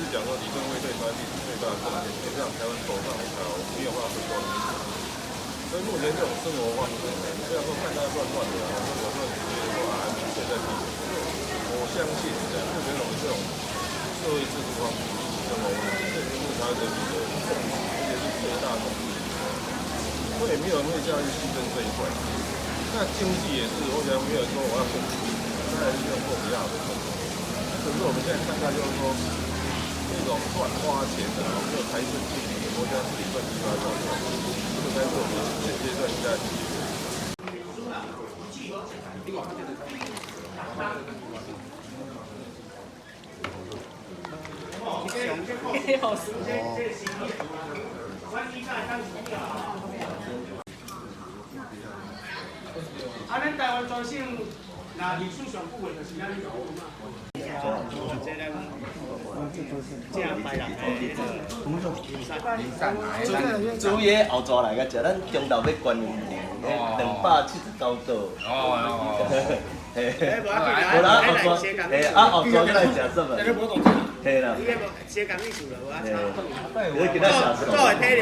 讲说，理论会对台湾历史最大的贡献，可以让台湾走上一条没有办法回头的民主之路。所以目前这种生活方式，虽然说看起来乱乱的，但我们觉得说还明确在地球。我相信目前这种社会制度方式、生活方式，这是台湾人民的共识，而且是最大共识。所以没有人会这样去牺牲这一块。那经济也是，我想没有人说我要共济，当然是用过比较好的共济。可是我们现在看到就是说。这种乱花钱的，没有财政纪律的国家是乱七八糟的，这个才是我们现阶段应该解决的。咱台湾专省，那历史上不会就是咱做嘛。煮嘢后座来个食，咱中昼要关门279度。无啦，后座，后座来食什么？嘿啦。先讲历史了，我给他小时候。做体力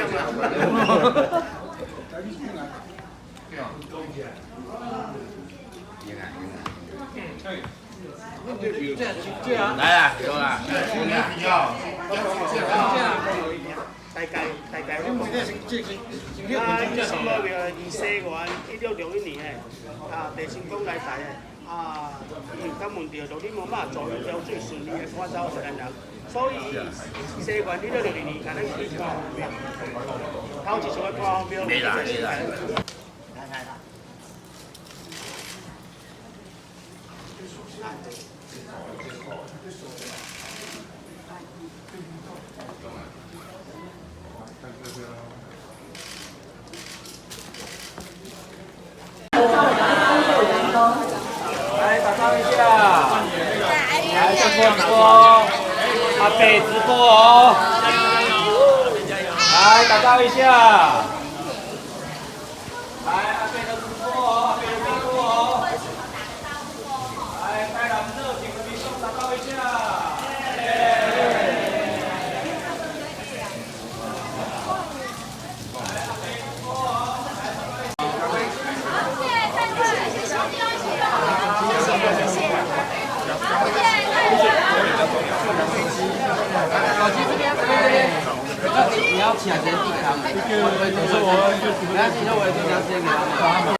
嘛。来啦，有啦，大概我们什么个以西元1661年诶，地成功来台诶，伊有问到就你无办法做一条最顺利诶管道是咱人，所以西元1662年，甲咱起看，头一次个看庙，没啦。来打招一下，来直播，阿北直播哦，来打招一下，来阿北的直播哦，阿北的直播哦，来开朗热情的民众打招一下。你要起来直接递给他们。我，你要先给他们。